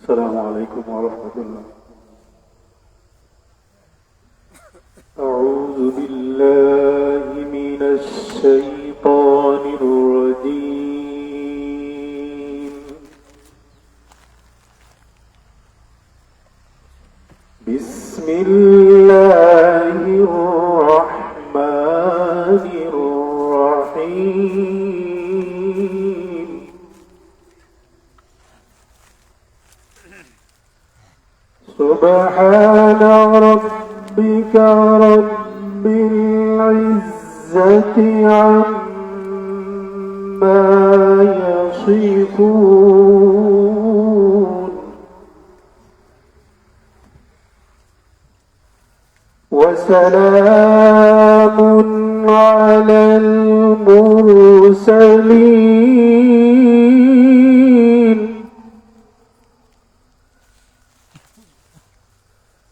السلام عليكم ورحمة الله. أعوذ بالله من الشيطان الرجيم. بسم الله الرحمن الرحيم. سبحان ربك رب العزة عما يصفون وسلام على المرسلين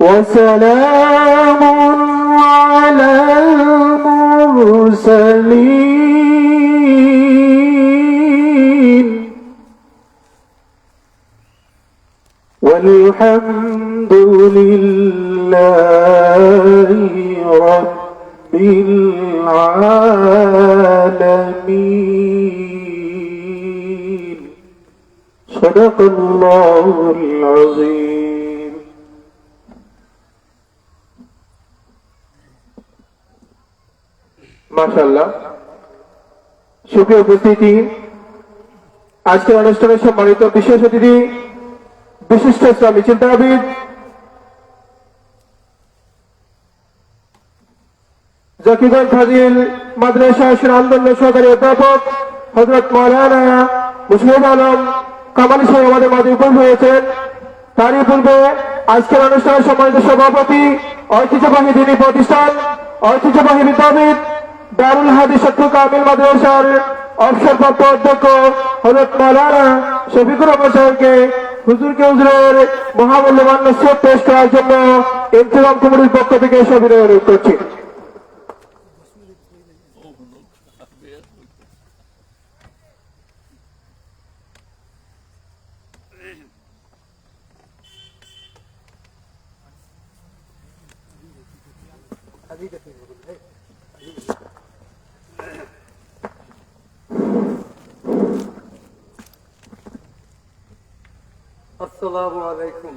وسلام على المرسلين والحمد لله رب العالمين. صدق الله العظيم. মাশাআল্লাহ। সুপ্রিয় উপস্থিতি, আজকের অনুষ্ঠানের সম্মানিত বিশেষ অতিথি, বিশিষ্ট ইসলামী চিন্তাবিদ, জাকিগঞ্জ ফাজিল মাদ্রাসা আন্দোলন সহকারী অধ্যাপক হযরত মাওলানা মুশফিকুল আলম কামালি সাহেব আমাদের মাঝে উপস্থিত হয়েছেন। তারই পূর্বে আজকের অনুষ্ঠানের সম্মানিত সভাপতি, ঐতিহ্যবাহী দ্বীনী প্রতিষ্ঠান, ঐতিহ্যবাহী বিদ্যাপীঠ দারুল হাদিস সত্য কামিল মাদ্রাসার অবসরপ্রাপ্ত অধ্যক্ষ হযরত মাওলানা শফিকুর রহমান সাহেবকে হুজুরের মহামূল্যবান নসিহত পেশ করার জন্য ইন্তেজাম কমিটির পক্ষ থেকে সবিনয় অনুরোধ করছি। السلام عليكم.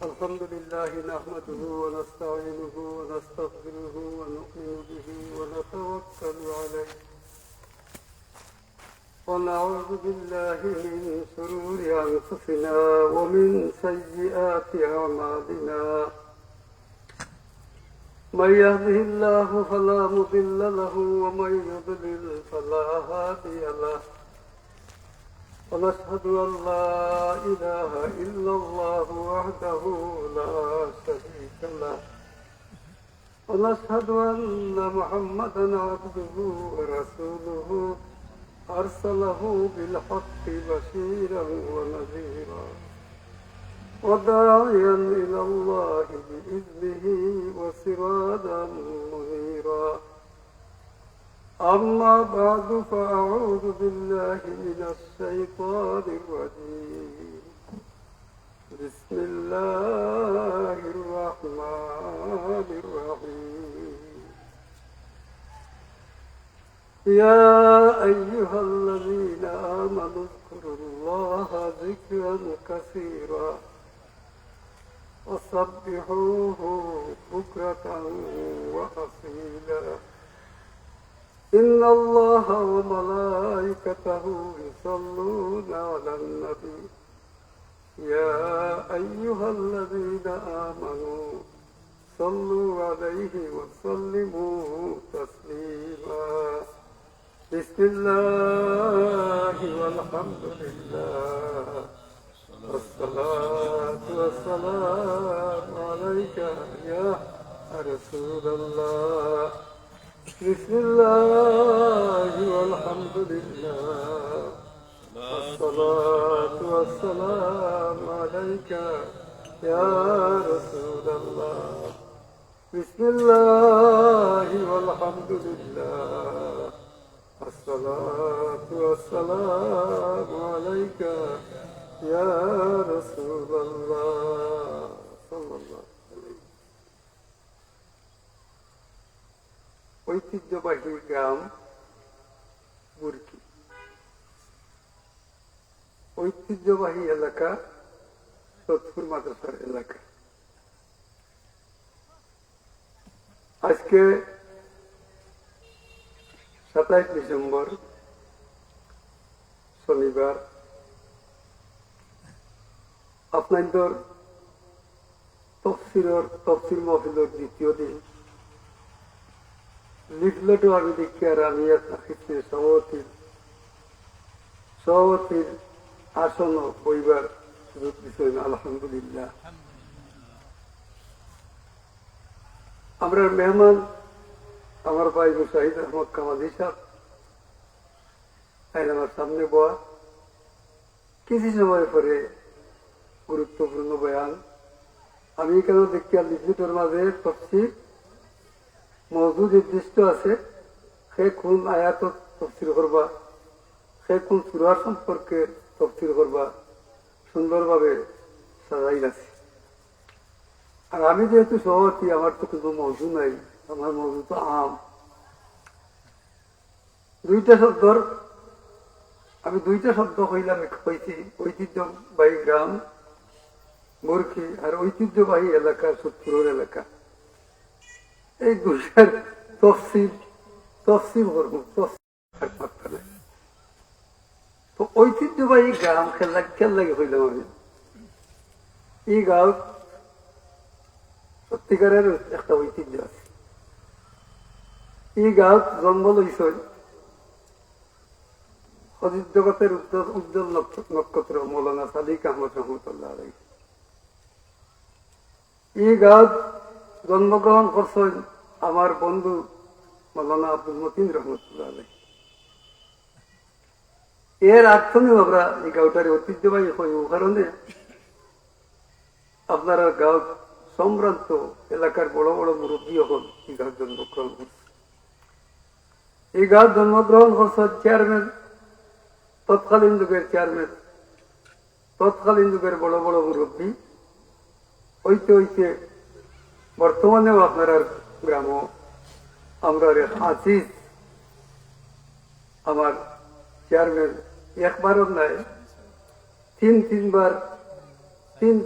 الحمد لله نحمده ونستعينه ونستغفره ونؤمن به ونتوكل عليه ونعوذ بالله من شرور أنفسنا ومن سيئات أعمالنا. من يهده الله فلا مضل له ومن يضلل فلا هادي له. ونشهد أن لا إله إلا الله وحده لا شريك له. ونشهد أن محمدا عبده ورسوله أرسله بالحق بشيرا ونذيرا وداعيا إلى الله بإذنه وسراجا منيرا. أما بعد فأعوذ بالله من الشيطان الرجيم. بسم الله الرحمن الرحيم. يا أيها الذين آمنوا اذكروا الله ذكرا كثيرا وسبحوه بكرة وأصيلا. إن الله وملائكته يصلون على النبي يا أيها الذين آمنوا صلوا عليه وسلموا تسليما. بسم الله والحمد لله والصلاة والسلام عليك يا رسول الله. بسم الله والحمد لله والصلاة والسلام عليك يا رسول الله. بسم الله والحمد لله الصلاة والسلام عليك يا رسول الله صلى الله عليه وسلم। ঐতিহ্যবাহী গ্রাম বুরকি, ঐতিহ্যবাহী এলাকা সৎপুর মাদ্রাসার এলাকা। আজকে 27 ডিসেম্বর শনিবার, আপনাদের তফসির মাহফিলের দ্বিতীয় দিন। লিফলেটও আমি দেখি আর আমি সভাপতির আসন বইবার সুযোগ দিচ্ছেন, আলহামদুলিল্লাহ। আমরা মেহমান আমার ভাই মুশাহিদ আহমদ কামালি সাহেব আমার সামনে বয়া, কিছু সময় পরে গুরুত্বপূর্ণ বয়ান। আমি কেন দেখি আর লিফলেটের মাঝে তফসির মওজু নির্দিষ্ট আছে, সে কোন আয়াত তফসির করবা, সে কোন সূরা সম্পর্কে তফসির করবা, সুন্দরভাবে সাজাই আছে। আর আমি যেহেতু সভাপতি, আমার তো কোনো মওজু নাই, আমার মওজু তো আম। আমি দুইটা শব্দ হইলাম, হয়েছি ঐতিহ্যবাহী গ্রাম মুরকি আর ঐতিহ্যবাহী এলাকা সৎপুরের এলাকা। এই দুইটার তফসিল করবো, তো ঐতিহ্যবাহী গ্রাম খেললাগে হইলাম আমি। এই গাঁও সত্যিকারের একটা ঐতিহ্য আছে। এই গাঁও জন্ম লইছেন হদিস জগতের উজ্জ্বল নক্ষত্র মৌলানা সাদিক আহমদ রহমতুল্লাহ আলাইহি। এই গাঁও জন্মগ্রহণ করছেন আমার বন্ধু মৌলানা আব্দুল মতিন রহমতুল্লাহ আলাইহি। এর আর্থনেও আমরা এই গাঁওটার ঐতিহ্যবাহী হই ও কারণে আপনারা গাঁও সম্ভ্রান্ত এলাকার বড় বড় মুরব্বী হন এই গাঁও জন্মগ্রহণ করছে। এই গাঁও জন্মগ্রহণ করছে চেয়ারম্যান, তৎকালীন যুগের চেয়ারম্যান, তৎকালীন যুগের বড় বড় মুরব্বী হইতে হইতে বর্তমানেও আপনার গ্রাম আমরা আজিজ আমার চেয়ারম্যান একবারও নাই,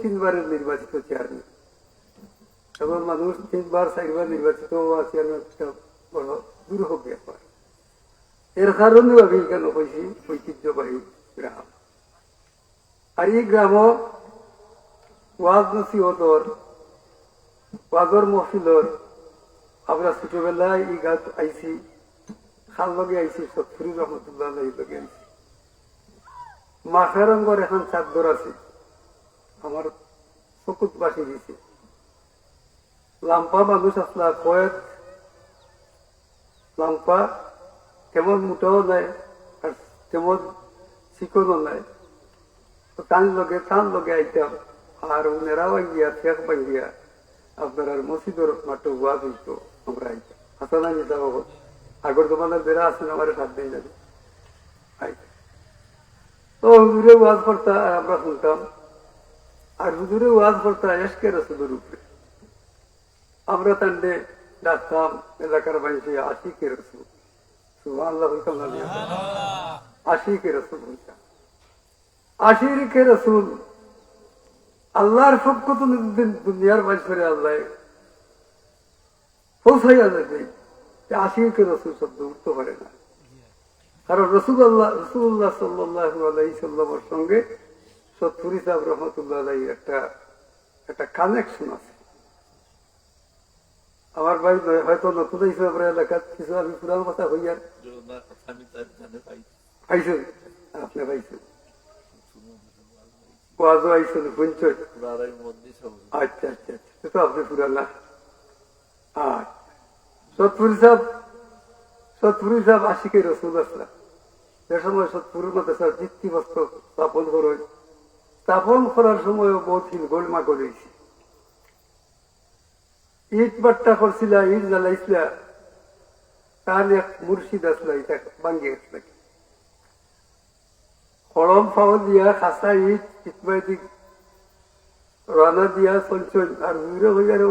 তিনবারের নির্বাচিত চেয়ারম্যান। এবং মানুষ 3 বার 4 বার নির্বাচিত হওয়া চেয়ারম্যান বড় দুর্ভোগ ব্যাপার। এর কারণেও আমি কেন কইছি ঐতিহ্যবাহী গ্রাম। আর এই গ্রাম ওয়াজ নসিহতর ওয়াজর মহফিলর আমরা ছোটবেলায় এই গাছ আইছি, খাল লগে আইছি, সৎফুরি রহমতুল্লাহ লগে আইছি। মাথার রঙের এখন চাদর আছে, আমার চকুত বাসি দিছে। লাম্পা মানুষ আসলা কয়েক লাম্পা তেমন মোটাও নাই আর তেমন চিকনও নাই। টান লগে আইতাম আর উনেরা ভাঙ্গিয়া ঠেক ভাঙ্গিয়া আপনার মসজিদের মাঠে ওয়াজ হইতো, আমরা আইতাম। হাসানা নিতা বাবদ আগর তোমাদের বেড়া আছেন, আমার 7 দিন যাবে আইতাম। তো হুজুরে ওয়াজ করতা আর আমরা শুনতাম। আর হুজুরে ওয়াজ করতা এসকে রসুলের উপরে। আমরা তান্ডে ডাকতাম এলাকার মানুষ আশিকে রসুল, সুবহানাল্লাহ বলতাম না, আশিকে রসুল বলতাম। আশিকে রসুল আল্লাহর পক্ষ তো দুনিয়ার মানুষের আল্লাহ পৌঁছাইয়া যাবে, আশিকে রসুল শব্দ উঠতে পারে না। কারণ রসুল্লাহ সাল্লাল্লাহু আলাইহি সাল্লামের সঙ্গে সৎফুরি সাহেব রহমতুল্লাহ আলাইহি একটা কানেকশন আছে। আমার ভাই হয়তো নতুন হিসেবে এলাকার কিছু আমি পুরান কথা হইয়ার পাইছেন, আপনি পাইছেন ওয়াজও আইছেন পঞ্চায়েত। আচ্ছা আচ্ছা আচ্ছা, তো আপনি পুরানা। সৎফুরি সাহেব আশিকে রসুল আসলাম। যে সময় সৎপুর মাদ্রাসার ভিত্তিবস্ত্র স্থাপন করেন, স্থাপন করার সময়ও বহুত গোলমা করেছি। ইট বাট্টা করছিল, ইট জ্বালাইছিল, তার এক মুর্শিদ আসলো এটা ভাঙ্গি আসলো কলম ফাও দিয়া খাসা ইট ইটবাইদিক রানা দিয়া চলছল আর ঘুরে হয়ে গেল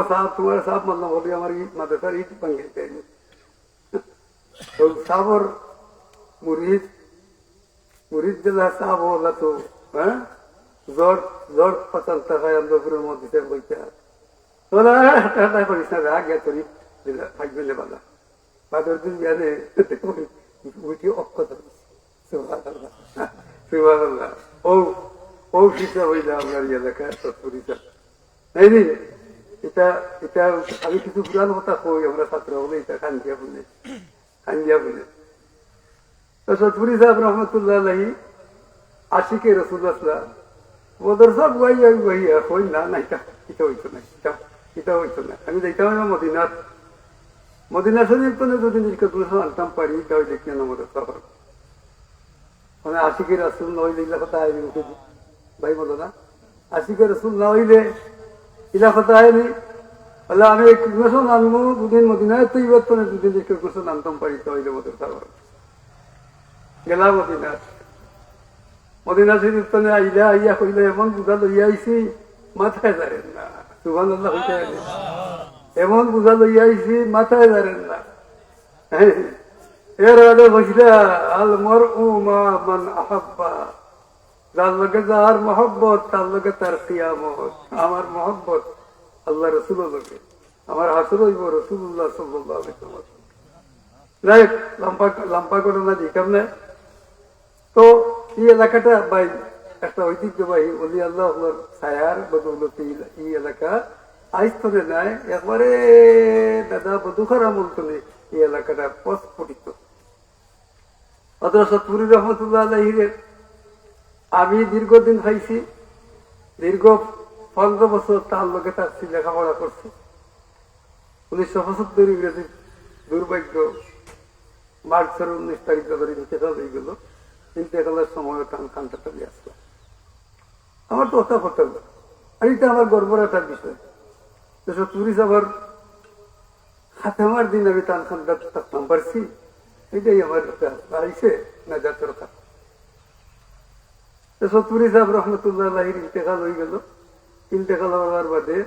সাপ তোমার সাপ মানলাম বলি আমার ইট মাদ্রাসার ইট ভাঙ্গে যায়নি সাবর মুরিদ মুরিদ দিলা সাব হলা তো হ্যাঁ জ্বর জ্বর পচান টাকায় আন্দোলনের মধ্যে বইতে তোলা টাটা করিস না রাগ গিয়া তোর থাকবে না বালা বাদর দিন জানে উঠি অক্ষত ও ও হিসাব হইলে আপনার এলাকা সৎপরিচা নাই নি এটা এটা আমি কিছু পুরান কথা কই আমরা ছাত্র বলে এটা খান্দিয়া বলে তো সৎপুরি সাহেব রহমতুল্লাহ আলাইহি আশিকে রসুল্লাহ বদর সব গাইয়া কই না না এটা হইতো না এটা হইতো না আমি যাইতাম মদিনা শরীফ তো যদি নিজকে দুশো আনতাম পারি এটা হইলে কেন আমাদের সফর মানে আশিকে রসুল না হইলে ইলা কথা আইনি উঠে ভাই বলো না আশিকে রসুল না হইলে ইলা কথা আইনি বলে আমি এক গোসল আনবো দুদিন মদিনায় তো ইবার তো দুদিন নিজকে গোসল আনতাম পারি তো হইলে আমাদের সফর গেলাম মদিনা শরীফ তো আইলা আইয়া কইলে এমন বুঝা লইয়া আইসি মাথায় দাঁড়েন না সুবহানাল্লাহ হইতে এমন বুঝা লইয়া আইসি মাথায় দাঁড়েন না এর আগে বসলে আল মর মান আহাব্বা যার লগে যার মহব্বত তার লগে তার কিয়ামত আমার মহব্বত আল্লাহ রসুলের লগে আমার হাসর হইব রসুল্লাহ সাল্লাল্লাহু আলাইহি ওয়াসাল্লাম রাইট লম্পা ঘটনা দিতাম না তো এই এলাকাটা ভাই একটা ঐতিহ্যবাহী অলি আল্লাহ ছায়ার বদৌলতে এই এলাকা আইস্তরে নাই একবারে দাদা বধুখার আমল তলে এই এলাকাটা প্রস্ফুটিত অথচ সৎপুরি রহমতুল্লাহ আলাইহির আমি দীর্ঘদিন খাইছি দীর্ঘ 15 বছর তার লোকে তার লেখাপড়া করছি 1975 ইংরেজি দুর্ভাগ্য মার্চের 19 তারিখ ধরে ইন্তেকাল হয়ে গেল ইন্তেকালের সময় কানটা চলে আসলাম আমার তো ওটা করতে হবে আর এটা আমার গর্বের একটা বিষয় সৎপুরি সাহেবের খাতেমার দিন আমি টান খানটা থাকতাম পারছি এটাই আমার আইসে না যাত্র কথা সৎপুরি সাহেব রহমতুল্লাহ আলাইহির ইন্তেকাল হয়ে গেল ইন্তেকাল হওয়ার বাদে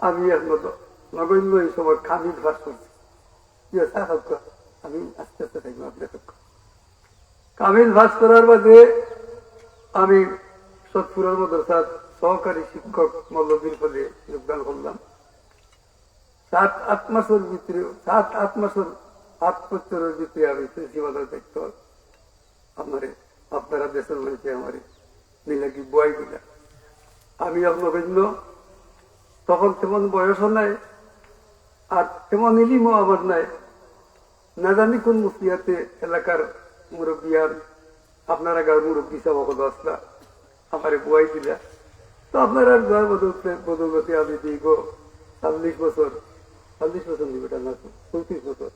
আমি নগণ্য এই সময় খামিদ ভাস করছি আমি আস্তে আস্তে থাকবো আপনার কামিল ভাস করার বাদে আমি সৎপুরের মাদ্রাসার সহকারী শিক্ষক মল্লবীর পদে যোগদান করলাম 7-8 মাসের ভিতরে 7-8 মাসের 8 বছরের ভিতরে আমি প্রিন্সিপালের দায়িত্ব আপনারা দেশের মধ্যে আমার নীলাকি বয় দিলাম আমি অভিন্ন তখন তেমন বয়সও নাই আর তেমন ইলিমও আমার নাই না জানি কোন মুফতিয়াতে এলাকার মুরব্বিয়ার আপনারা গাঁর মুরব্বী সভাপতি আসলা আমার বয় দিলা তো আপনারা গাঁর বদৌলতে আমি দীর্ঘ 40 বছর নিবেটা না 34 বছর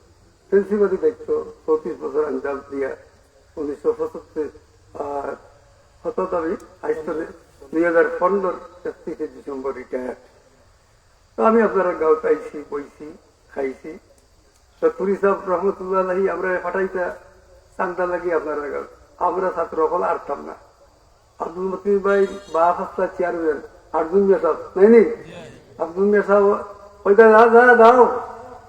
প্রিন্সিপালি দায়িত্ব 34 বছর আঞ্জাম দিয়া 1975 আর আমি হাইস্কুলে 2015 31 ডিসেম্বর রিটায়ার তো আমি আপনারা গাঁও পাইছি বইছি খাইছি সৎপুরি সাহেব রহমতুল্লাহ আলাইহি আমরা ফাটাইতা চান্দা লাগি আপনারা গাঁও আমরা ছাত্র হল আরতাম না আব্দুল মতিন ভাই বা ফাস্তা চেয়ারম্যান আর্জুন মিয়া সাহেব নাই নি আব্দুল মিয়া সাহেব ওইটা দাও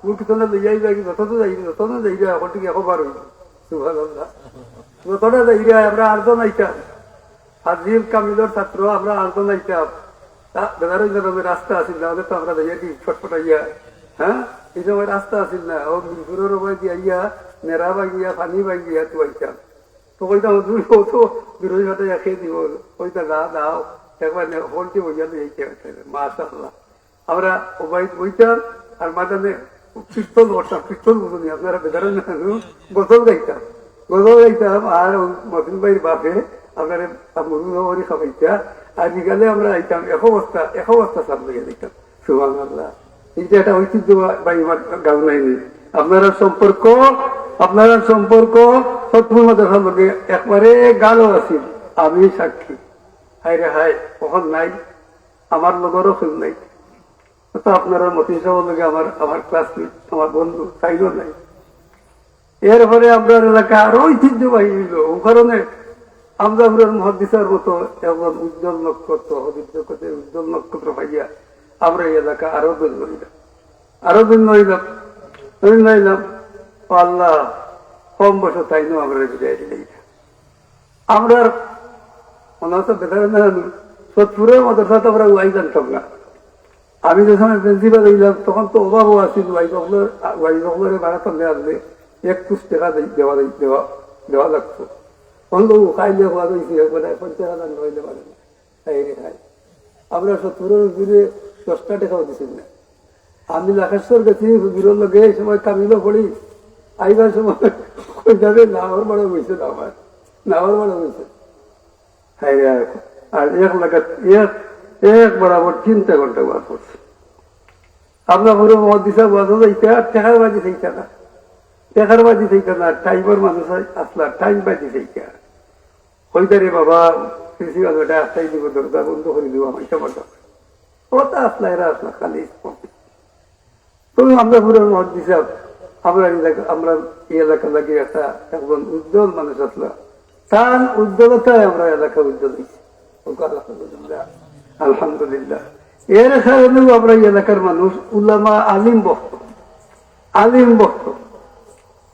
উঠতনে লইয়াই যাই যতটা যাইরা এখন থেকে একবার হইল সুবহানাল্লাহ যতটা যাইরা আমরা আর্জন আইতাম হাজির কামিলর ছাত্র আমরা আর্জন আইতাম রাস্তা আসিল না তো আমরা যাইয়া দিই ছটফটাইয়া হ্যাঁ এই সময় রাস্তা আসিল না ও মিরপুরের ওপরে দিয়া নেড়া ভাঙিয়া পানি ভাঙিয়া তো আইতাম তো কইতাম দূর তো বিরোধী ভাতে খেয়ে দিব ওইটা দাও একবার হলটি বইয়া যাইতে মাশাআল্লাহ আমরা ওবাইদ বইতাম আর মাদানে পিস্তল করতাম পিস্তল বুঝুনি আপনারা বেদারেন গোসল গাইতাম আর মতিন ভাইয়ের বাপে আপনার মুরুরি খাবাইতা আর বিকালে আমরা আইতাম এক অবস্থা সাপ লেগে দিতাম সুবহানাল্লাহ এইটা একটা ঐতিহ্য ভাই আমার গাঁও নাইনি আপনারা সম্পর্ক সৎপুর মাদ্রাসার লোকে একবারে গালও আছিল আমি সাক্ষী হায় রে হায় কখন নাই আমার লগরও খুব নাই তো আপনারা মতি সাহেব লোকে আমার ক্লাসমেট, আমার বন্ধু চাইল নাই। এরপরে আমরা এলাকা আরো ঐতিহ্যবাহী হইল, ও কারণে আমরা মহাদিসার মতো এমন উজ্জ্বল নক্ষত্র, উজ্জ্বল নক্ষত্র পাইয়া আমরা এই এলাকা আরো ধন্য হইলাম, আরো ধন্য হইলাম। আল্লাহ কম বছর তাই না আমরা বিদায় দিলে। আমরা মনে হতো বেতার না সৎপুরের মাদ্রাসা তো আমরা ওয়াই জানতাম না। আমি যখন প্রিন্সিপাল হইলাম তখন তো অভাবও আসছিল, ওয়াইজরে বাড়াতাম আসলে 21 টাকা দেওয়া লাগতো। তখন তো খাইলে হওয়া হয়েছে 50,000 হইলে পারে না, খাই। আমরা সৎপুরের দিনে 10টা টাকাও দিচ্ছি না। আমি লাখেশ্বর গেছি হুজুরের লগে, এই সময় কামিলও পড়ি, আইবার সময় যাবে নাওয়ার বড় হয়েছে, নাওয়ার বড় হয়েছে। আর এক বরাবর 3 ঘন্টা বাদ পড়ছে। আমরা পুরো মহাদিসা বাজও যাইতে আর টেকার বাজি থাইতে না, টেকার বাজি থাইতে না, টাইমের মানুষ আসলা টাইম বাজি থাইতে হইতারে বাবা প্রিন্সিপাল বেটা আস্তাই দিব, দরজা বন্ধ করে দিব, আমার সবার ওটা আসলা, এরা আসলা খালি। তবে আমরা পুরো মহাদিসা আমরা এই এলাকা লাগে একটা একজন উজ্জ্বল মানুষ আসলা, তার উজ্জ্বলতায় আমরা এলাকা উজ্জ্বল হয়েছি, আলহামদুলিল্লাহ। এর কারণেও আমরা এই এলাকার মানুষ উলামা আলিম বক্ত।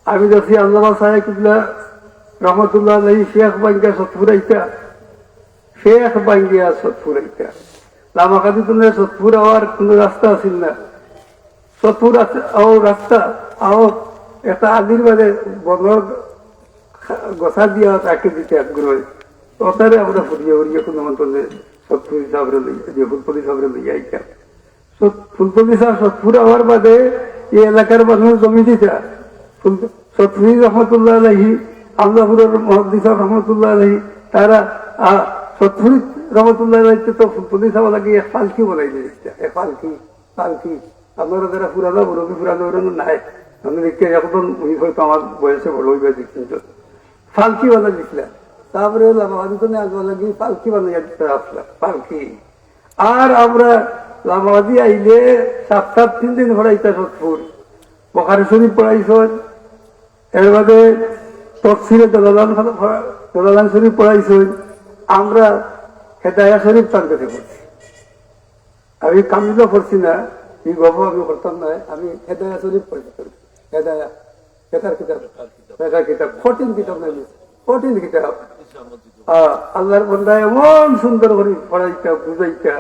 আমি দেখছি আল্লামা সাহেব রহমতুল্লাহ আলাইহি শেখ বাঙ্গিয়া সৎপুরাইতা লামাকাদিতুল্লাহ সৎপুর হওয়ার কোন রাস্তা আছিল না। সৎপুর রাস্তা একটা আদির বাদে বনর গছা দিয়া তাকে দিতে আগ্রহ, ওটারে আমরা ফুরিয়ে উড়িয়ে কোনো মন্ত্রে সৎপুরি সাহেবরে ফুলপতি সাহেবরে লইয়া আইতাম। ফুলপতি সাহেব সৎপুর হওয়ার বাদে এই এলাকার মানুষ জমি দিতা সৎপুরি রহমতুল্লাহ আলাইহি, আমদাপুরের মহাদিস রহমতুল্লাহ আলাইহি, তারা সৎপুরি রহমতুল্লাহ আলাইতে তো ফুলপতি সাহেব লাগে এক পালকি বলাই দিয়েছে। এক পালকি আপনারা যারা পুরানো মুরব্বী পুরানো নাই, আমি দেখতে এখন হয়তো আমার বয়সে বড় হইবে দেখছেন, পালকি বানা দিছিলাম। তারপরে লাগি পালকি বানাইয়া দিতে আসলাম, পালকি। আর আমরা লামাবাদী আইলে 7-3 দিন পড়াইতা সৎপুর, বখারি শরীফ পড়াইছ, এর বাদে তফসিলে দলালান শরীফ পড়াইছ। আমরা হেদায়া শরীফ তার কাছে পড়ছি, আমি কামিলও পড়ছি না, এই গল্প আমি করতাম না, আমি হেদায়া শরীফ পড়ছি। হেদায়া কিতাব 14 কিতাব নাই, 14 কিতাব। আল্লাহর বন্দা এমন সুন্দর করে পড়াইতা বুঝাইতা,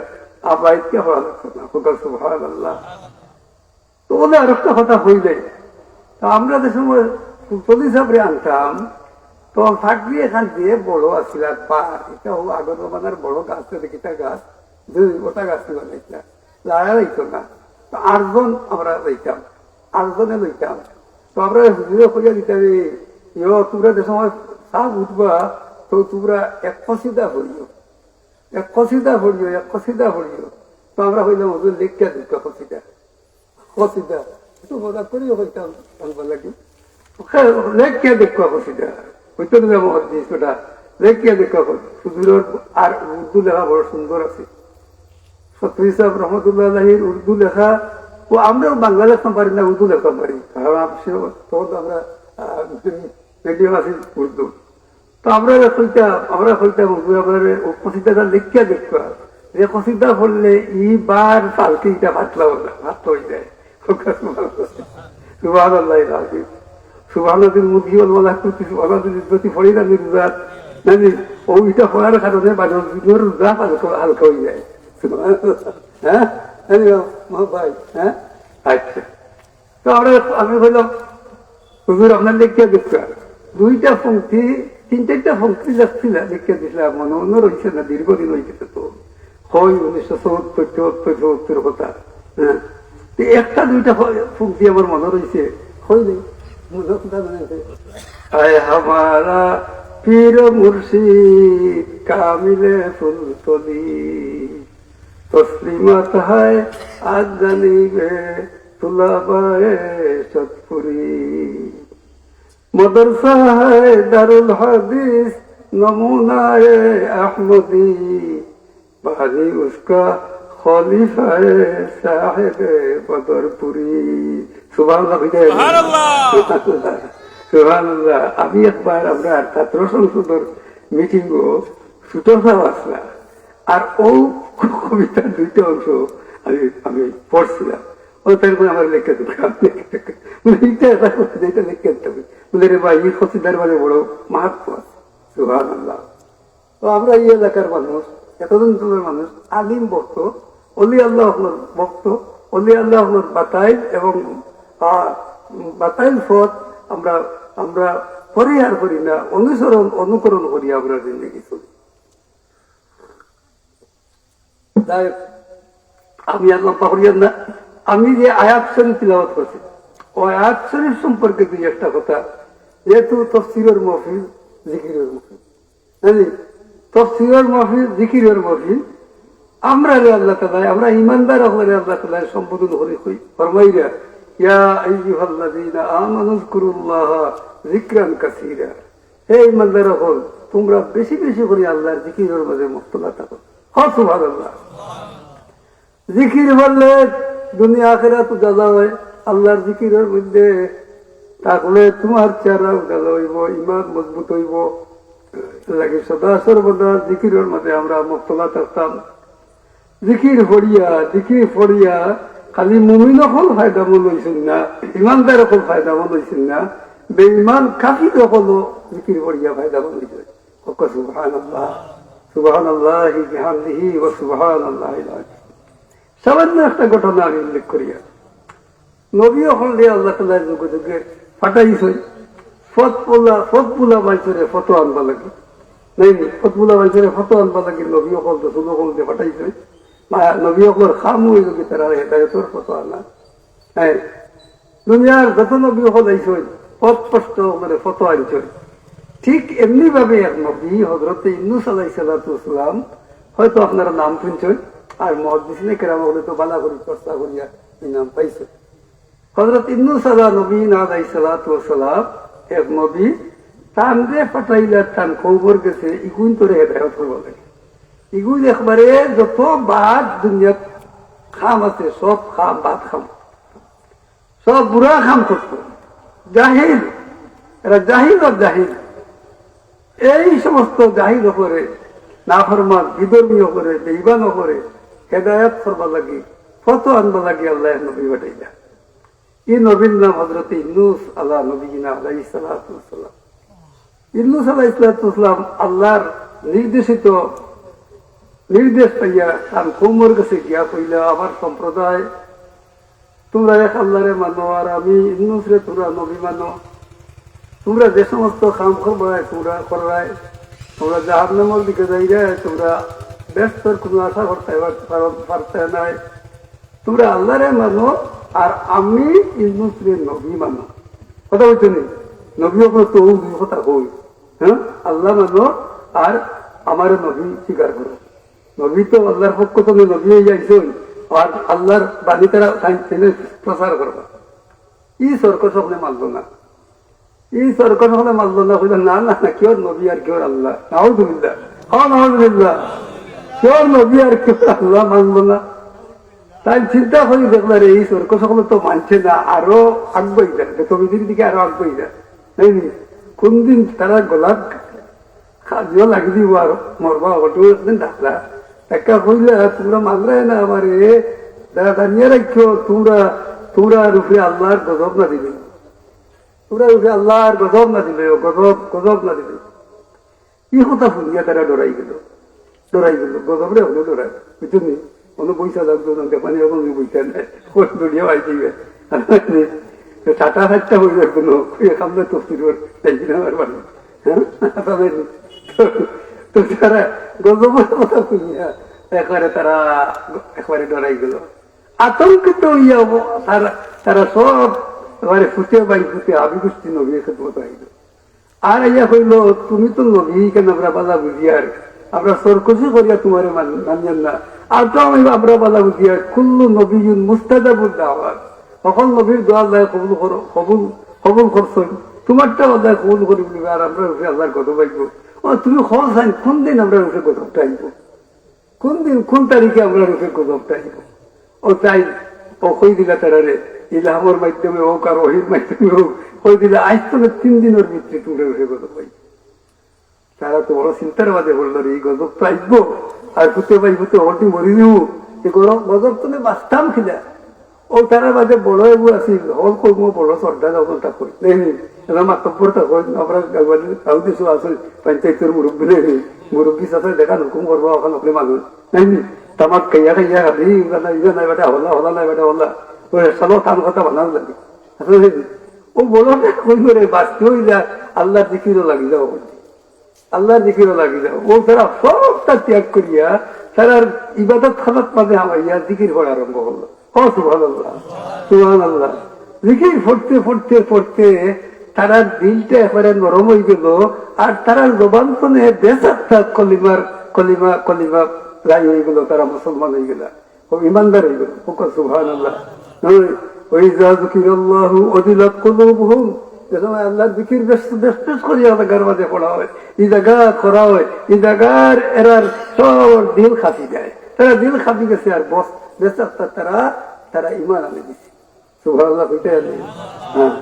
আমরা ইতকে পড়া লাগতো না। সুবহানাল্লাহ। তো বলে আর একটা কথা হইলে, আমরা যে সময় 40 সাবরে আনতাম, তো থাকবি এখান দিয়ে বড় আসছিল পার, এটা আগর জমানার বড় গাছ, কিতা গাছ, ওটা গাছ বানাইছিলাম, লাড়া লইতো না। তো 8 জন আমরা লইতাম, 8 জনে লইতাম। তো আমরা হুজুরে কইয়া দিতাম, তোমরা যে সময় সাপ উঠবা, তো তোমরা এক কসিদা পড়িও। তো আমরা হইলাম হুজুর লেখা দিত কসিদা একটু মজা করিও হইতাম, লাগে লেখিয়া দেখা কসিদা হইতো না, ওটা লেখিয়া দেখা হুজুরের। আর উর্দু লেখা বড় সুন্দর আছে, সৎপুরি সাহেব রহমতুল্লাহ আলাইহির উর্দু লেখা। ও আমরাও বাংলা লেখতাম পারি না, উর্দু লেখতাম পারি, কারণ তখন আমরা মিডিয়াম আছি উর্দু। তো আমরা কইতাম কসিদাটা লেখিয়া দেখবা, যে কসিদা পড়লে বার পালকি এটা ভাতলা হয়ে যায়। সুবহানাল্লাহ আযীম, সুবহানাল্লাহিল মুলকি ওয়াল মালাকুতি, সুবহানাল্লাহিল ইজ্জতি পড়ি না নির্জাত, জানি ওইটা পড়ার কারণে বাজার রোজা হালকা হয়ে যায়। হ্যাঁ ভাই, হ্যাঁ আচ্ছা। তো আমি বললাম হুজুর আপনার লেখিয়া দেখবা, 2টা পঙ্ক্তি 3-4টা পঙ্ক্তি যাচ্ছিল, লেখিয়া দিছিলাম, মনে রয়েছে না, দীর্ঘদিন হয়েছে তো, হয় 1974-74 কথা। হ্যাঁ, 1-2টা পঙ্ক্তি আমার মনে রয়েছে, হয়নি হামারা পীর মুর্শিদ কামিলে ফুলতলি, তসলিমত হায় আজ জানিবে তুলাবায়ে সৎপুরি, मदरसा है दारुल हदीस नमूना अहमदी, बानी उसका খলিফায়ে সাহেবে বদরপুরি। সুবহানাল্লাহ। সুবহানাল্লাহ। আমি একবার আমরা ছাত্র সংসদের মিটিং ছুটে আসলাম, আর ও কবিতার দুইটা অংশ আমি পড়ছিলাম। ও তারপরে আমার লেখা দিতে লিখে দিতে হবে বলে, রে ভাই এই খসিদার মানে বড় মাহাত্ম আছে। সুবহানাল্লাহ। তো আমরা এই এলাকার মানুষ, এতদিন তোলের মানুষ, আলিম ভক্ত, অলি আল্লাহ ভক্ত, অলি আল্লাহ বাতাইল এবং বাতাইল পথ আমরা আমরা পরিহার করি না, অনুকরণ করি আমরা জিন্দগি চলি। আমি আল্লাহ পাহরিয়ান না, আমি যে আয়াত শরীফ তিলাওয়াত করছি ও আয়াত শরীফ সম্পর্কে দুই একটা কথা। যেহেতু তফসিরের মহফিল, জিকিরের মহফিল, জানি তফসিরের মহফিল, জিকিরের মহফিল, আমরা রে আল্লাহ তাআলা, আমরা ইমানদার হলে আল্লাহ তাআলা সম্বোধন করি ফরমাইরা, ইয়া আইয়ুহাল্লাযীনা আমানু যকুরুল্লাহা যিকরান কাসীরা। হে ইমানদার হল, তোমরা বেশি বেশি করে আল্লাহর জিকিরের মাঝে মুক্তলা থাকো। সুবহানাল্লাহ। জিকির বললে দুনিয়া আখিরাত উজালা হয়। আল্লাহর জিকিরের মধ্যে থাকলে তোমার চেহারা উজালা হইব, ইমান মজবুত হইব। লাগে সদা সর্বদা জিকিরের মধ্যে আমরা মুক্তলা থাকতাম। জিকির পড়িয়া খালি মুমিন হল ফায়দামন হয়েছেন না, ইমানদার হল ফায়দামন হয়েছেন না, বেঈমান কাফির হলো জিকির পড়িয়া ফায়দামন হয়েছে। সুবহানাল্লাহ। সুবহানাল্লাহি বিহামদিহি ওয়া সুবহানাল্লাহিল আযীম। সামান্য একটা ঘটনা আমি উল্লেখ করিয়া, নবী হলে আল্লাহ তাআলার যুগে যুগে ফাটাইছে ফতপুলা বাইচরে ফটো আনবা লাগে, নাই ফতপুলা বাইচরে ফটো আনবা লাগে। নবী হল রসুল হল দিয়ে ফাটাইছে। নবী হলের খাম হয়ে গেছে তারা হেদায়তর ফটো আনা। হ্যাঁ, দুনিয়ার যত নবী হল আইছে পথ স্পষ্ট করে ফটো আনছে। ঠিক এমনি ভাবে এক নবী হযরত ইউনূস আলাইহিস সালাম, হয়তো আপনারা নাম শুনছেন, আর মুহাদ্দিসিনে কেরাম হলে তো বালা করে চর্চা করিয়া এই নাম পাইছে। হযরত ইউনূস আলাইহিস সালাম এক নবী, টান দিয়ে পাঠাইলা, টান খবর গেছে ইগুন তোরে হেদায়ত করবো লাগে। ইগুন একবারে যত বাদ দুনিয়ার খাম আছে সব খাম, বাদ খাম, সব বুড়া খাম করতো। জাহিল, এরা জাহিল আর জাহিল। এই সমস্ত জাহিল করে, নাফরমান, বিধর্মীয় করে, বেঈমান করে হেদায়ত করবা লাগি, ফটো আনবা লাগি আল্লাহ নবী পাঠাইলা। এই নবীর নাম হযরত ইউনূস আলা নবিয়িনা আলাইহিস সালাতু ওয়াস সালাম। ইউনূস আলাইহিস সালাতু ওয়াস সালাম আল্লাহর নির্দেশ পাইয়া তার কওমের কাছে গিয়া কইলা, আমার সম্প্রদায় তোমরা এক আল্লাহরে মানো, আর আমি ইউনূস রে তোমরা নবী মানো। তোমরা যে সমস্ত কাম করবাই তোমরা করাই, তোমরা জাহান্নামের দিকে যাইরা তোমরা ব্যস্তর কোনো আশা করতে পারতে নাই। তোমরা আল্লাহরে মানো আর আমি ইউনূস রে নবী মানো। কথা বলছো নি? নবী ওপর তো দুই কথা হই। হ্যাঁ, আল্লাহ মানো আর আমার নবী স্বীকার করো। নবী তো আল্লাহর পক্ষ থেকে নবী হয়ে যাইছে, আর আল্লাহর বাণী তারা প্রচার করবা। ই সরকার সকলে মানলো না, এই সরকার হলে মানলো না। হইল না না না, কেউ নবী আর কেউ আল্লাহ। নাউযুবিল্লাহ, নাউযুবিল্লাহ, কেউ নবী আর কেউ আল্লাহ মানলো না। তাই চিন্তা করি দেখলাম এই সরকার সকলে তো মানছে না, আরো আগবই যায়, কমিটির দিকে আরো আগবই যায়। কোন দিন তারা গোলাপ খাদ্য লাগি দিব আর মরবা হটো একদিন ডাকলা, একটা কইলা তোমরা মানলাই না আমারে, দাঁড়িয়ে রাখো, তোমরা রূপে আল্লাহর গজব না দিবে, তোমরা রূপে আল্লাহর গজব না দিবে, গজব না দিবে। এই কথা শুনিয়া তারা ডরাই গেল। গজব রে হলো ডরাই, বুঝলি? কোনো পয়সা লাগতো না, পানি কোনো পয়সা নাই, দুনিয়া আইছিবে টাটা হাটটা হয়ে যাবে কোনো খামলে তফসির আমার বাড়ি। হ্যাঁ, তো তারা গজবের কথা শুনিয়া তারা একবারে ডরাই গেল, আতঙ্কিত হইয়া তারা সব এবারে ফুটে আবিগোষ্ঠী নবী খেদমত হইল। আর ইয়া হইল, তুমি তো নবী, কেন আমরা বালা বুঝিয়ার আমরা সরকশি করিয়া তোমার মানিয়ান না। আর তো আমরা বালা বুঝিয়া কুল্লু নবীন মুস্তাজাবুল দাওয়াত, তখন নবীর দোয়া আল্লাহ কবুল করছেন, তোমারটাও আল্লাহ কবুল করি বলবে। আর আমরা রূপে আল্লাহর গজব আইব। তুমি খরচ আইন কোন দিন আমরা রূপে গজবটা আইব? কোন দিন কোন তারিখে আমরা রূপে গজবটা আইব ও তাই ও কই দিলা তারারে ইলাহামর মাধ্যমে হোক আর ওহির মাধ্যমে হোক কই দিলে আজ তো 3 দিনের ভিতরে তোমরা রূপে গজব পাই তারা তো বড় চিন্তার মাঝে বললো রে এই গজব তো আসবো আর ভূতে পাইব তো অটি মরি দিব এই গজব তো বাঁচতাম খিলা ও তারা মাঝে বড় এবু আছি হল করবো বড় শ্রদ্ধা যতটা করি এটা মাতব্বরটা হয় আমরা কাউ দিছো আসল পঞ্চায়েতের মুরব্বী নেই মুরব্বী সাথে দেখা হুকুম করবো ওখানে আপনি মানুষ নাই তামাক খাইয়া খাইয়া খালি ইয়ে নাই বেটা হল্লা হল্লা নাই বেটা হল্লা ওই সালো টান কথা বানানো লাগে ও বলো না কই করে বাঁচতে হইলা আল্লাহর দিকিরও লাগি যাও আল্লাহর দিকিরও লাগি যাও ও তারা সবটা ত্যাগ করিয়া তার ইবাদত খানাত মাঝে আমাইয়া দিকির পড়া আরম্ভ করলো ও সুবহানাল্লাহ সুবহানাল্লাহ জিকির পড়তে পড়তে পড়তে তারা দিলটা একেবারে নরম হয়ে গেল আর তারা জবান শুনে বেসাত্তা কলিমার কলিমা কলিমা লাই হয়ে গেল তারা মুসলমান হয়ে গেল ও ইমানদার হয়ে গেল ও সুবহানাল্লাহ ওই যা যিকিরাল্লাহু ওয়াজিলাত কুলুবুহুম যেসময় আল্লাহর জিকির ব্যস্ত ব্যস্ত করিয়া জায়গার মাঝে পড়া হয় এই জায়গা করা হয় এই জায়গার এরার সব দিল খাসি যায় তারা দিল খাসি গেছে আর বস বেসাত্তা তারা তারা ইমান আনে দিচ্ছে সুবহানাল্লাহ কইতে হ্যাঁ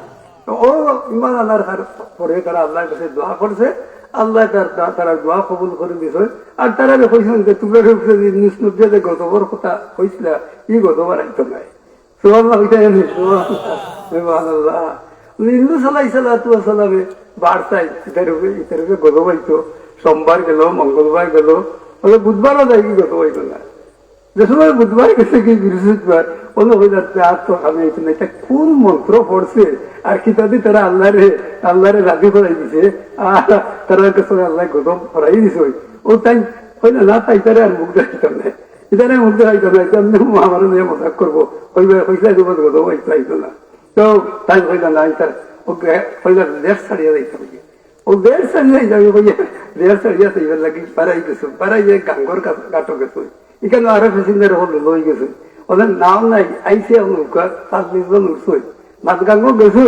ও ইমান আনার পরে তারা আল্লাহর কাছে দোয়া করছে আল্লাহ তারা দোয়া কবুল করে দিছে আর তারা কইছেন যে তোমরা যে গতবর কথা কইছিল ই গতবার আইতো নাই সুবহানাল্লাহ কইতে সুবহানাল্লাহ ইউনূস আলাইহিস সালাতু ওয়াস সালামে বার্তায় ইতার গতব হইতো সোমবার গেল মঙ্গলবার গেল বলে বুধবারও যাই কি গতব হইতো না যে সময় বুধবার গেছে কি বৃহস্পতিবার অন্য হয়ে যাচ্ছে আর তো আমি এটা কোন মন্ত্র পড়ছে আর কি তাদের তারা আল্লাহরে রাজি করাই দিছে আর তারা কাছে আল্লাহ গদম করাই দিছে ও তাই হইলে না তাই তারা আর মুখ দেখাইতাম না ইতারে মুখ দেখাইতাম না আমার নিয়ে মজাক করবো হইবে হইসা দেবো গদম হইতো না তো তাই হইলা না তার ওকে হইলে দেশ ছাড়িয়ে যাইতাম ও দেশ ছাড়িয়ে যাবে হইয়া দেশ ছাড়িয়ে যাইবার লাগি পারাই গেছো পারাই যে গাঙ্গর গাটো গেছো এখানে আরো প্যাসেঞ্জার হল লই গেছে ওদের নাম নাই আইসে নৌকা 40 জন উঠছই মাঝগাঙ্গো গেছে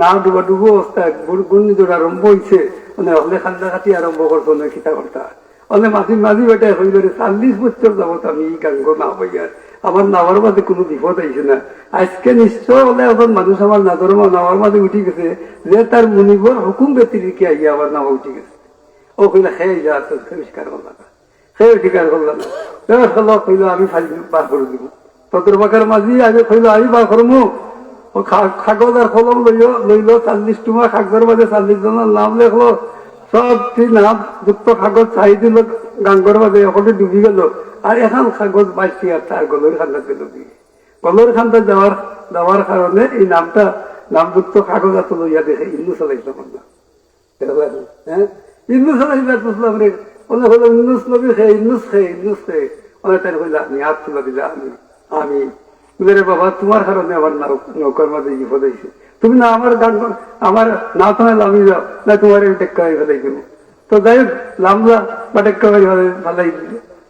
নাও ডুবা ডুবো অবস্থা ঘূর্ণিঝড় আরম্ভ হয়েছে মানে হলে খান্দা খাটি আরম্ভ করতো না খিতা কর্তা অনে মাঝি মাঝি বেটা হয়ে গেলে 40 বছর যাবত আমি এই গাঙ্গ না হইয়া আমার নামার মাঝে কোনো বিপদ আইছে না আজকে নিশ্চয় হলে এখন মানুষ আমার নাদর নামার মাঝে উঠি গেছে যে তার মুনিবর হুকুম ব্যতিরিকে আইয়া আমার নামা উঠি গেছে ও কইলা খেয়ে যা পরিষ্কার করলাম না খেয়ে ঠিকার করলাম না কইল আমি ফাইল বার করে দিব তোদের বাকার মাঝি আগে কইল আমি বার করবো ও কাগজ আর কলম লইল 40 টুমা কাগজের মাঝে 40 জনের নাম লেখলো সবটি নাম যুক্ত কাগজ চাই দিল গাঙ্গর মাঝে ওখানে ডুবি গেল আর এখন কাগজ বাইছি আর তার গলের খান্দাতে ডুবি গলের খান্দা যাওয়ার কারণে এই নামটা নামযুক্ত কাগজ এত লইয়া দেখে ইন্দু চালাইছিলাম না হ্যাঁ ইন্দু চালাইছিলাম রে ওনে হলো ইন্দুস নবী খেয়ে ইন্দুস খেয়ে ওনে তাই হইলে আপনি হাত তুলা দিলে আমি বাবা তোমার কারণে আমার নৌকার মাঝে বিপদ হয়েছে তুমি না আমার গান আমার না তোমায় লামি যাও না তোমার টেক্কা হয়ে ফেলাই দেবো তো যাই হোক লামলা বা টেক্কা হয়ে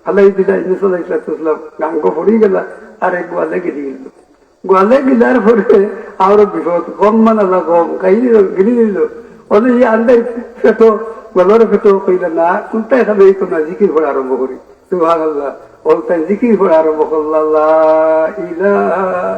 ফালাই দিলা ইনসালাম গাঙ্গ পড়ি গেলা আর এক গোয়ালে গিরি গেল গোয়ালে গিলার পরে আরো বিপদ কম মানালা কম গিরি দিল ওদের এই আন্দাই ফেটো গলর ফেটো কইলে না কোনটাই খাবে এই তো না জিকির পড়া আরম্ভ করি সুবহানাল্লাহ বলতে জিকির পড়া আরম্ভ করলাম লা ইলাহা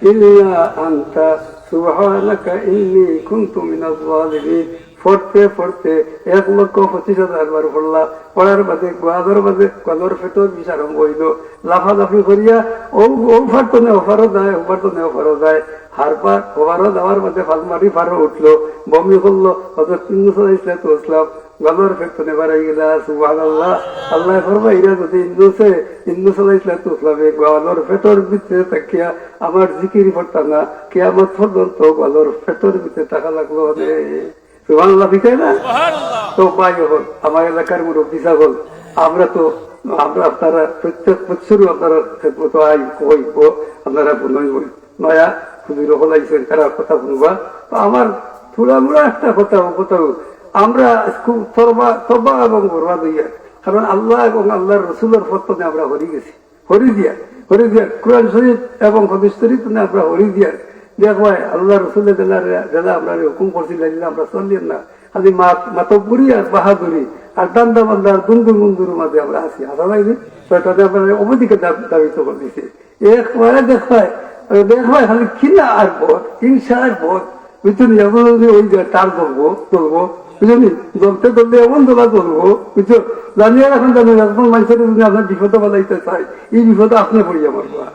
ইল্লা আনতা সুবহানাকা ইন্নী কুনতু মিনাজ জালিমিন পড়তে পড়তে 1,25,000 বার পড়লা পড়ার বাদে গোয়াদর ফেটোর বিষ আরম্ভ হইল লাফালাফি করিয়া ও ফার তো নেওয়ারও যায় ওপার তো নেওয়ারও যায় হারপা ওভারও যাওয়ার বাদে ফালমারি পারও উঠলো বমি করলো অত 300 তো ইসলাম গলর ফেটো নেবার গেলা সুবহানাল্লাহ আল্লাহ ফরমা ইরা যদি ইন্দু সালাইছিলাম তো ইসলামে গলর ফেটোর ভিতরে তাকিয়া আমার জিকির পড়তাম না কিয়ামত পর্যন্ত গলর ফেটোর ভিতরে টাকা লাগলো সুবহানাল্লাহ পিতাই না তো ভাই হল আমার এলাকার মুরব্বী সাহেব আমরা আপনারা প্রত্যেক বছর আপনারা আই কইব আপনারা বলব নয়া খুবই রহলাইছেন তারা কথা শুনবা তো আমার থোড়া মোড়া একটা কথা আমরা খুব তবা এবং বরবাদ হইয়া কারণ আল্লাহ এবং আল্লাহর রসুলের ফতনে আমরা হরি গেছি হরি দিয়া কোরআন শরীফ এবং হাদিস শরীফ আমরা হরি দিয়া দেখ ভাই আল্লাহ রসুলের জেলা আমরা হুকুম করছি আমরা চললেন না খালি মাতব্বরি আর বাহাদুরি আর দান্দা বান্দার দুন্দুর মুন্দুর মাঝে আমরা আছি আসা নাই শয়তানে আমরা অবধিকে দাবিত করে দিছে একবারে দেখায় খালি কিনা আর বোধ হিংসা আর বোধ বুঝছেন এমন ওই তার চলবো বুঝলি দলতে দললে এমন দোলা চলবো বুঝছো জানিয়ে রাখুন জানেন এখন মানুষের যদি আপনার বিপদে ফেলাইতে চাই এই বিপদে আপনি পড়িয়া মারবা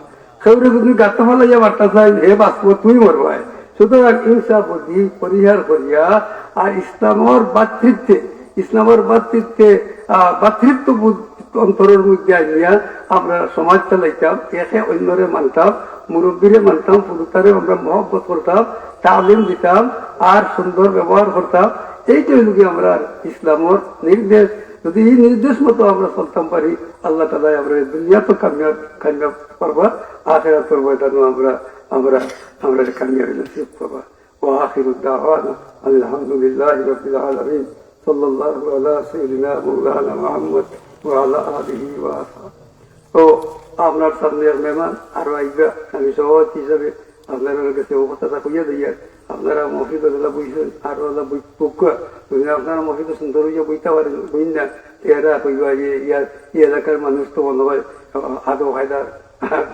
সেগুলো যদি গাঁতে ফেলাইয়া মারতে চাই হে বাঁচবো তুই মরবাই সুতরাং হিংসা বুদ্ধি পরিহার করিয়া আর ইসলামের ভাতৃত্ব অন্তরের মধ্যে আনিয়া আমরা সমাজ চালাইতাম একে অন্যরে মানতাম মুরব্বীরে মানতাম পুরুষারে আমরা মহব্বত করতাম তালিম দিতাম আর সুন্দর ব্যবহার করতাম এইটাই লোকে আমরা ইসলামের নির্দেশ যদি এই নির্দেশ মতো আমরা চলতাম পারি আল্লাহ তালা আমরা দুনিয়া তো কামিয়াব করবা আখেরাত করবো এটা আমরা কামিয়াবি নসিব করবা وآخر الدعوانا الحمد لله رب العالمين صلى الله على سيدنا مولانا محمد وعلى آله وأصحابه তো আপনার সামনে মেহমান আরো আইবা আমি সভাপতি হিসাবে আপনার কাছে ও কথাটা কইয়া দিই আপনারা মসজিদ বইছেন আরো আপনারা মসজিদ সুন্দর হইয়া বইতে পারেন বই না এরা কইবা যে এই এলাকার মানুষ তো মনে হয় আদৌ ফায়দার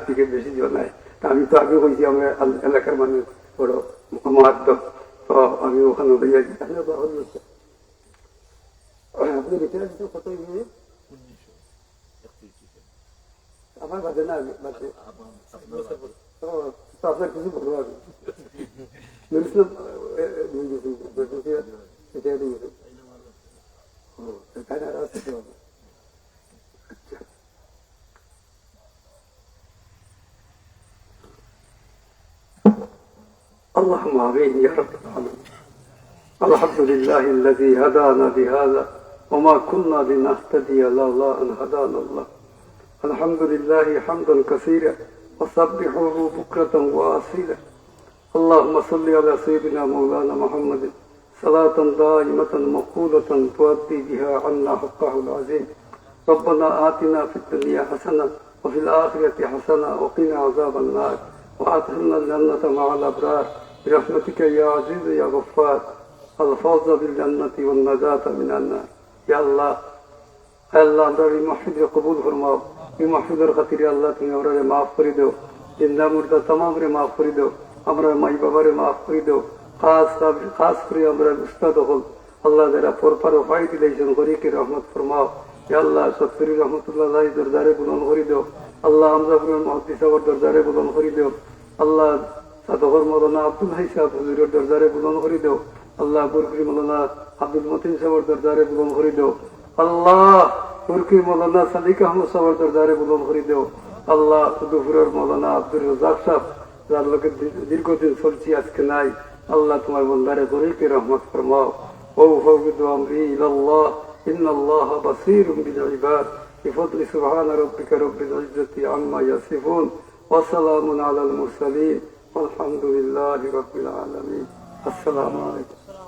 দিকে বেশি জন নাই আমি তো আগে কইছি আমরা এলাকার মানুষ বড় মহাত্ম তো আমি ওখানে বইয়া আপনি ভিতরে কত আমার বাদে না বাদে আপনার কিছু বলবো আমি اللهم آمين يا رب العالمين الحمد لله الذي هدانا بهذا وما كنا لنهتدي لولا أن هدانا الله الحمد لله حمدا كثيرا وسبحوه بكرة وأصيلا اللهم صل على سيدنا مولانا محمد صلاة دائمة مقولة تؤدي بها عنا حقه العظيم ربنا آتنا في الدنيا حسنة وفي الآخرة حسنة وقنا عذاب النار وأدخلنا الجنة مع الأبرار برحمتك يا عزيز يا غفار الفوز بالجنة والنجاة من النار يا الله আল্লাহ আমরা এই মাহফিলের কবুল ফরমাও এই মাহফিলের খাতিরে আল্লাহ তুমি আমরা মাফ করে দাও জিন্দা মুর্দা তামামরে মাফ করে দাও আমরা মাই বাবারে মাফ করে দাও খাস করে আমরা উস্তাদ হল আল্লাহ যারা পরপার উপায় দিলেছেন গরিকে রহমত ফরমাও আল্লাহ সত্তরি রহমতুল্লাহ দরজারে বুলন করে দাও আল্লাহ আমজাপুরের মহাদিস সাহর দরজারে বুলন করে দাও আল্লাহ সাদহর মৌলানা আব্দুল হাই সাহেব হুজুরের দরজারে বুলন করে দাও আল্লাহ বুরকুরি মৌলানা আব্দুল মতিন সাহর দরজারে বুলন করে দাও আল্লাহ তুর্কি মৌলানা সাদিক আহমদ সাহর দরজারে বুলন করে দেও আল্লাহ দুপুরের মৌলানা আব্দুল রাজাক সাহেব যার লোকের দীর্ঘদিন চলছি আজকে নাই আল্লাহ তোমার বন্দারে গরিকে রহমত ফরমাও ও ফাউযু আমরি ইলাল্লাহ ইন্নাল্লাহ বাসীরুম বিল ইবাদ বিফদলি সুবহান রাব্বিকা রব্বিল ইজ্জাতি আম্মা ইয়াসিফুন ওয়া সালামুন আলাল মুরসালিন ওয়ালহামদুলিল্লাহি রাব্বিল আলামিন আসসালামু আলাইকুম